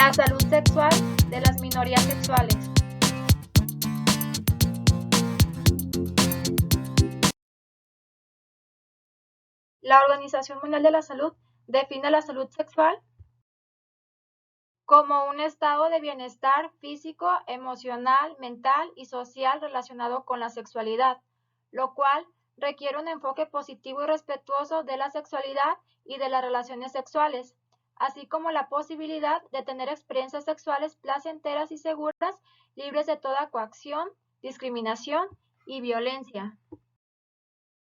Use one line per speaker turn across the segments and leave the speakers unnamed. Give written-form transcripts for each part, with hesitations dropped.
La salud sexual de las minorías sexuales. La Organización Mundial de la Salud define la salud sexual como un estado de bienestar físico, emocional, mental y social relacionado con la sexualidad, lo cual requiere un enfoque positivo y respetuoso de la sexualidad y de las relaciones sexuales, así como la posibilidad de tener experiencias sexuales placenteras y seguras, libres de toda coacción, discriminación y violencia.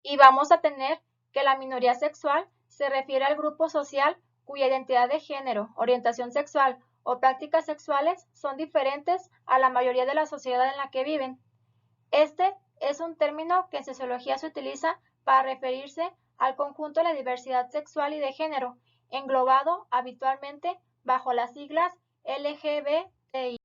Y vamos a tener que la minoría sexual se refiere al grupo social cuya identidad de género, orientación sexual o prácticas sexuales son diferentes a la mayoría de la sociedad en la que viven. Este es un término que en sociología se utiliza para referirse al conjunto de la diversidad sexual y de género, englobado habitualmente bajo las siglas LGBTI.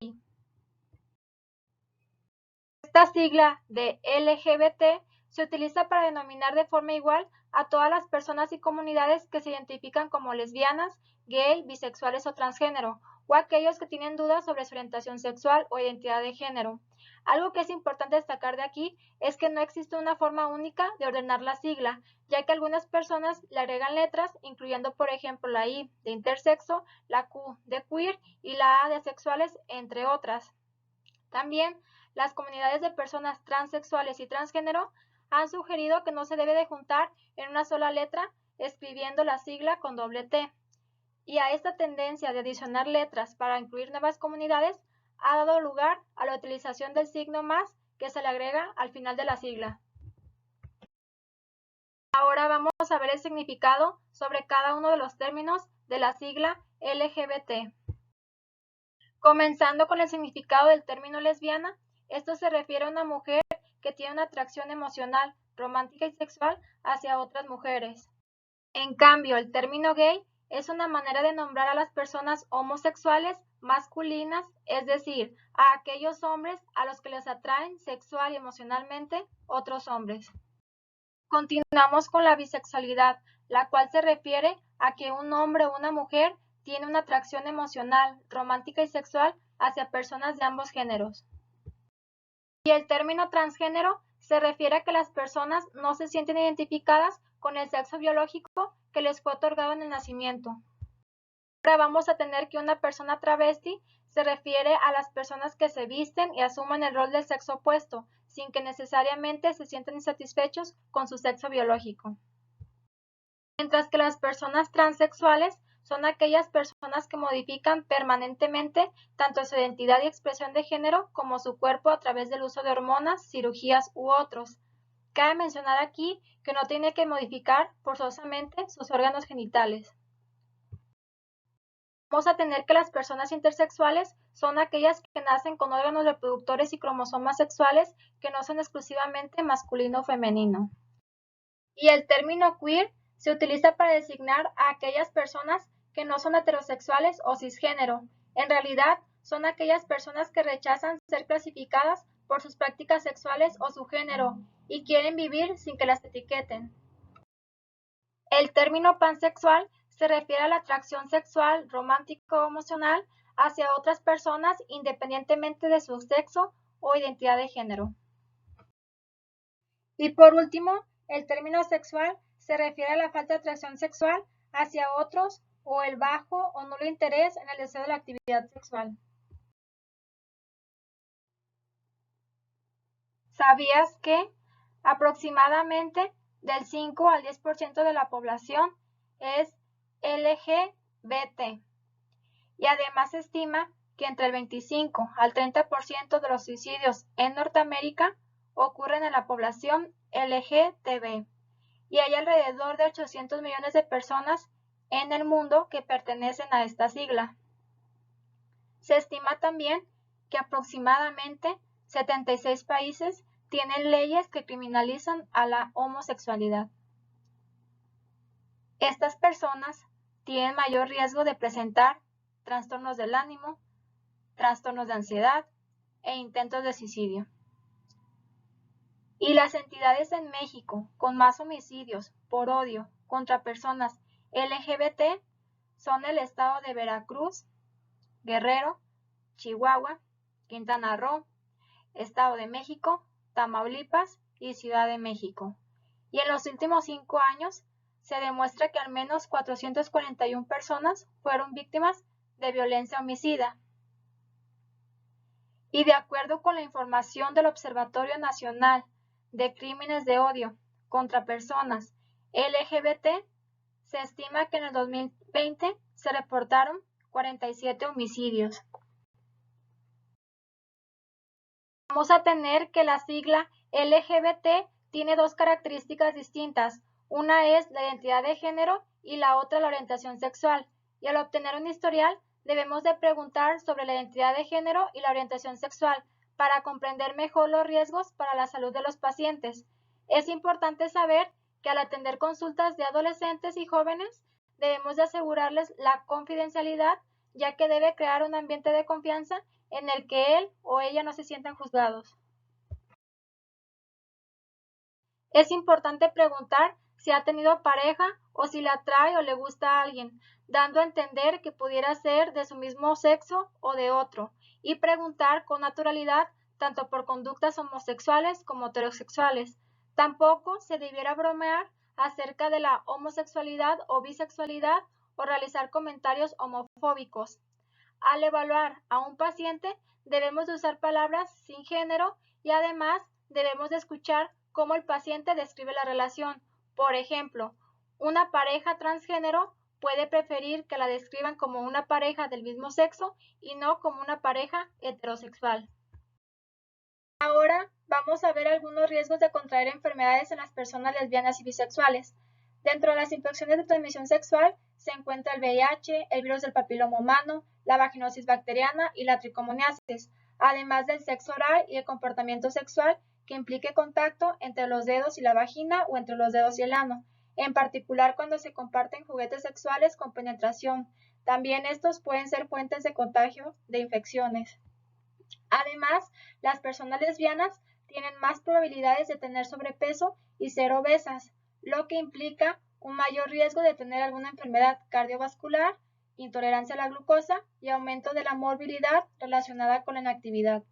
Esta sigla de LGBT se utiliza para denominar de forma igual a todas las personas y comunidades que se identifican como lesbianas, gay, bisexuales o transgénero, o aquellos que tienen dudas sobre su orientación sexual o identidad de género. Algo que es importante destacar de aquí es que no existe una forma única de ordenar la sigla, ya que algunas personas le agregan letras, incluyendo por ejemplo la I de intersexo, la Q de queer y la A de asexuales, entre otras. También, las comunidades de personas transexuales y transgénero han sugerido que no se debe de juntar en una sola letra escribiendo la sigla con doble T. Y a esta tendencia de adicionar letras para incluir nuevas comunidades ha dado lugar a la utilización del signo más que se le agrega al final de la sigla. Ahora vamos a ver el significado sobre cada uno de los términos de la sigla LGBT. Comenzando con el significado del término lesbiana, esto se refiere a una mujer que tiene una atracción emocional, romántica y sexual hacia otras mujeres. En cambio, el término gay es una manera de nombrar a las personas homosexuales masculinas, es decir, a aquellos hombres a los que les atraen sexual y emocionalmente otros hombres. Continuamos con la bisexualidad, la cual se refiere a que un hombre o una mujer tiene una atracción emocional, romántica y sexual hacia personas de ambos géneros. Y el término transgénero se refiere a que las personas no se sienten identificadas con el sexo biológico que les fue otorgado en el nacimiento. Ahora vamos a tener que una persona travesti se refiere a las personas que se visten y asumen el rol del sexo opuesto, sin que necesariamente se sientan insatisfechos con su sexo biológico. Mientras que las personas transexuales son aquellas personas que modifican permanentemente tanto su identidad y expresión de género como su cuerpo a través del uso de hormonas, cirugías u otros. Cabe mencionar aquí que no tiene que modificar forzosamente sus órganos genitales. Vamos a tener que las personas intersexuales son aquellas que nacen con órganos reproductores y cromosomas sexuales que no son exclusivamente masculino o femenino. Y el término queer se utiliza para designar a aquellas personas que no son heterosexuales o cisgénero. En realidad, son aquellas personas que rechazan ser clasificadas por sus prácticas sexuales o su género y quieren vivir sin que las etiqueten. El término pansexual se refiere a la atracción sexual, romántico o emocional hacia otras personas independientemente de su sexo o identidad de género. Y por último, el término sexual se refiere a la falta de atracción sexual hacia otros o el bajo o nulo interés en el deseo de la actividad sexual. ¿Sabías que aproximadamente del 5 al 10% de la población es LGBT? Y además se estima que entre el 25 al 30% de los suicidios en Norteamérica ocurren en la población LGTB. Y hay alrededor de 800 millones de personas en el mundo que pertenecen a esta sigla. Se estima también que aproximadamente 76 países tienen leyes que criminalizan a la homosexualidad. Estas personas tienen mayor riesgo de presentar trastornos del ánimo, trastornos de ansiedad e intentos de suicidio. Y las entidades en México con más homicidios por odio contra personas LGBT son el estado de Veracruz, Guerrero, Chihuahua, Quintana Roo, Estado de México, Tamaulipas y Ciudad de México. Y en los últimos 5 años se demuestra que al menos 441 personas fueron víctimas de violencia homicida. Y de acuerdo con la información del Observatorio Nacional de Crímenes de Odio contra Personas LGBT, se estima que en el 2020 se reportaron 47 homicidios. Vamos a tener que la sigla LGBT tiene dos características distintas. Una es la identidad de género y la otra la orientación sexual. Y al obtener un historial, debemos de preguntar sobre la identidad de género y la orientación sexual para comprender mejor los riesgos para la salud de los pacientes. Es importante saber que al atender consultas de adolescentes y jóvenes, debemos de asegurarles la confidencialidad, ya que debe crear un ambiente de confianza en el que él o ella no se sientan juzgados. Es importante preguntar si ha tenido pareja o si le atrae o le gusta a alguien, dando a entender que pudiera ser de su mismo sexo o de otro, y preguntar con naturalidad tanto por conductas homosexuales como heterosexuales. Tampoco se debiera bromear acerca de la homosexualidad o bisexualidad o realizar comentarios homofóbicos. Al evaluar a un paciente, debemos de usar palabras sin género y además debemos de escuchar cómo el paciente describe la relación. Por ejemplo, una pareja transgénero puede preferir que la describan como una pareja del mismo sexo y no como una pareja heterosexual. Ahora vamos a ver algunos riesgos de contraer enfermedades en las personas lesbianas y bisexuales. Dentro de las infecciones de transmisión sexual se encuentra el VIH, el virus del papiloma humano, la vaginosis bacteriana y la tricomoniasis, además del sexo oral y el comportamiento sexual que implique contacto entre los dedos y la vagina o entre los dedos y el ano, en particular cuando se comparten juguetes sexuales con penetración. También estos pueden ser fuentes de contagio de infecciones. Además, las personas lesbianas tienen más probabilidades de tener sobrepeso y ser obesas, lo que implica un mayor riesgo de tener alguna enfermedad cardiovascular, intolerancia a la glucosa y aumento de la morbilidad relacionada con la inactividad.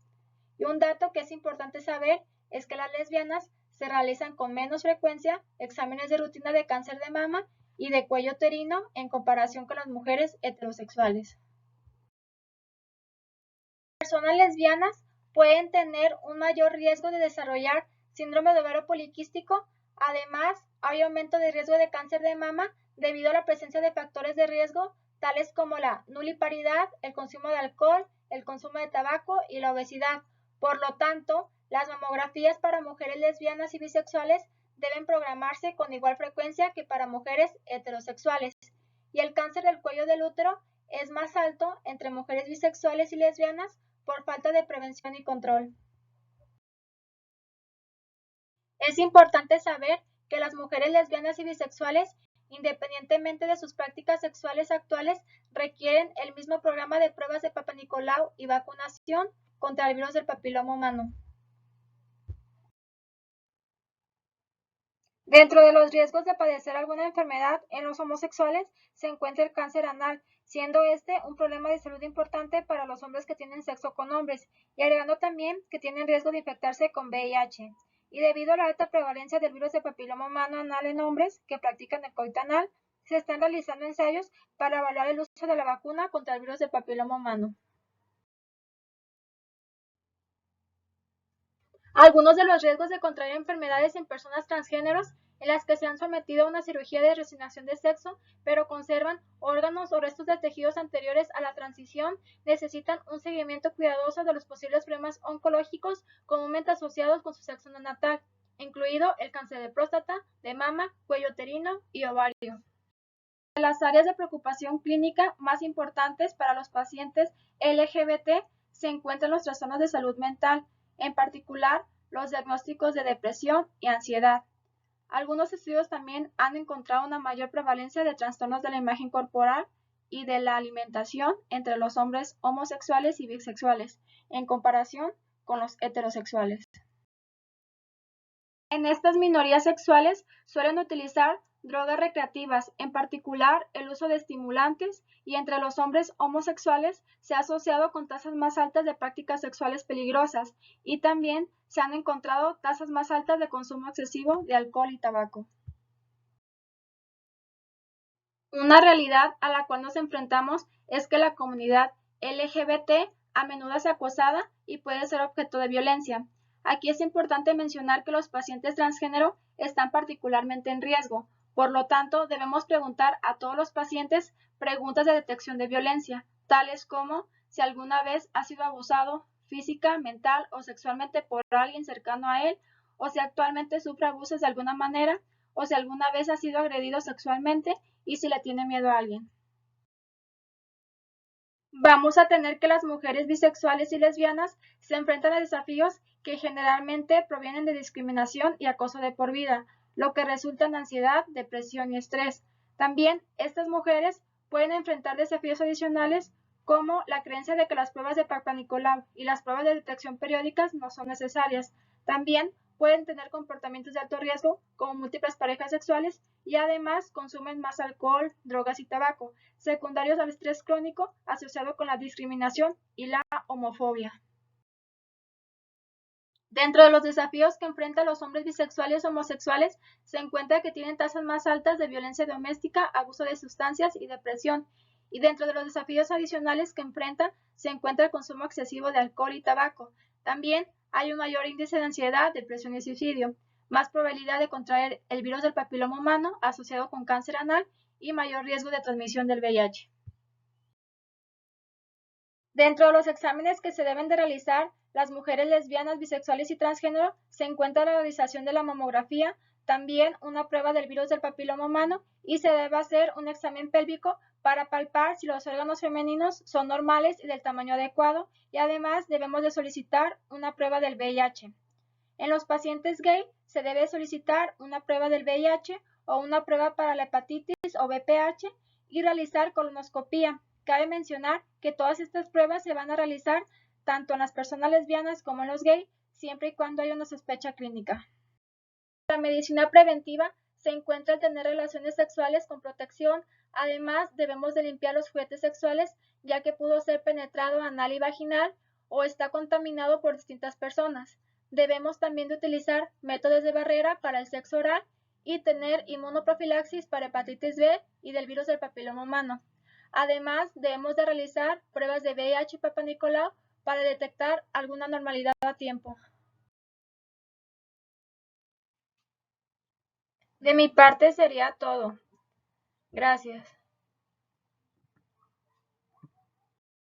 Y un dato que es importante saber es que las lesbianas se realizan con menos frecuencia exámenes de rutina de cáncer de mama y de cuello uterino en comparación con las mujeres heterosexuales. Personas lesbianas pueden tener un mayor riesgo de desarrollar síndrome de ovario poliquístico. Además, hay aumento de riesgo de cáncer de mama debido a la presencia de factores de riesgo tales como la nuliparidad, el consumo de alcohol, el consumo de tabaco y la obesidad. Por lo tanto, las mamografías para mujeres lesbianas y bisexuales deben programarse con igual frecuencia que para mujeres heterosexuales. Y el cáncer del cuello del útero es más alto entre mujeres bisexuales y lesbianas por falta de prevención y control. Es importante saber que las mujeres lesbianas y bisexuales, independientemente de sus prácticas sexuales actuales, requieren el mismo programa de pruebas de Papa Nicolau y vacunación contra el virus del papiloma humano. Dentro de los riesgos de padecer alguna enfermedad en los homosexuales se encuentra el cáncer anal, siendo este un problema de salud importante para los hombres que tienen sexo con hombres, y agregando también que tienen riesgo de infectarse con VIH. Y debido a la alta prevalencia del virus de papiloma humano anal en hombres que practican el coito anal, se están realizando ensayos para evaluar el uso de la vacuna contra el virus de papiloma humano. Algunos de los riesgos de contraer enfermedades en personas transgéneros en las que se han sometido a una cirugía de reasignación de sexo, pero conservan órganos o restos de tejidos anteriores a la transición, necesitan un seguimiento cuidadoso de los posibles problemas oncológicos comúnmente asociados con su sexo neonatal, incluido el cáncer de próstata, de mama, cuello uterino y ovario. Las áreas de preocupación clínica más importantes para los pacientes LGBT se encuentran los trastornos de salud mental, en particular los diagnósticos de depresión y ansiedad. Algunos estudios también han encontrado una mayor prevalencia de trastornos de la imagen corporal y de la alimentación entre los hombres homosexuales y bisexuales, en comparación con los heterosexuales. En estas minorías sexuales suelen utilizar drogas recreativas, en particular el uso de estimulantes, y entre los hombres homosexuales se ha asociado con tasas más altas de prácticas sexuales peligrosas, y también se han encontrado tasas más altas de consumo excesivo de alcohol y tabaco. Una realidad a la cual nos enfrentamos es que la comunidad LGBT a menudo es acosada y puede ser objeto de violencia. Aquí es importante mencionar que los pacientes transgénero están particularmente en riesgo. Por lo tanto, debemos preguntar a todos los pacientes preguntas de detección de violencia, tales como si alguna vez ha sido abusado física, mental o sexualmente por alguien cercano a él, o si actualmente sufre abusos de alguna manera, o si alguna vez ha sido agredido sexualmente y si le tiene miedo a alguien. Vamos a tener que las mujeres bisexuales y lesbianas se enfrentan a desafíos que generalmente provienen de discriminación y acoso de por vida, lo que resulta en ansiedad, depresión y estrés. También estas mujeres pueden enfrentar desafíos adicionales como la creencia de que las pruebas de Papa Nicolau y las pruebas de detección periódicas no son necesarias. También pueden tener comportamientos de alto riesgo como múltiples parejas sexuales y además consumen más alcohol, drogas y tabaco, secundarios al estrés crónico asociado con la discriminación y la homofobia. Dentro de los desafíos que enfrentan los hombres bisexuales o homosexuales se encuentra que tienen tasas más altas de violencia doméstica, abuso de sustancias y depresión. Y dentro de los desafíos adicionales que enfrentan se encuentra el consumo excesivo de alcohol y tabaco. También hay un mayor índice de ansiedad, depresión y suicidio, más probabilidad de contraer el virus del papiloma humano asociado con cáncer anal y mayor riesgo de transmisión del VIH. Dentro de los exámenes que se deben de realizar las mujeres lesbianas, bisexuales y transgénero se encuentra la realización de la mamografía, también una prueba del virus del papiloma humano y se debe hacer un examen pélvico para palpar si los órganos femeninos son normales y del tamaño adecuado y además debemos de solicitar una prueba del VIH. En los pacientes gay se debe solicitar una prueba del VIH o una prueba para la hepatitis o VPH y realizar colonoscopía. Cabe mencionar que todas estas pruebas se van a realizar tanto en las personas lesbianas como en los gays, siempre y cuando haya una sospecha clínica. La medicina preventiva se encuentra el tener relaciones sexuales con protección. Además, debemos de limpiar los juguetes sexuales, ya que pudo ser penetrado anal y vaginal o está contaminado por distintas personas. Debemos también de utilizar métodos de barrera para el sexo oral y tener inmunoprofilaxis para hepatitis B y del virus del papiloma humano. Además, debemos de realizar pruebas de VIH y Papa Nicolau para detectar alguna anormalidad a tiempo. De mi parte sería todo. Gracias.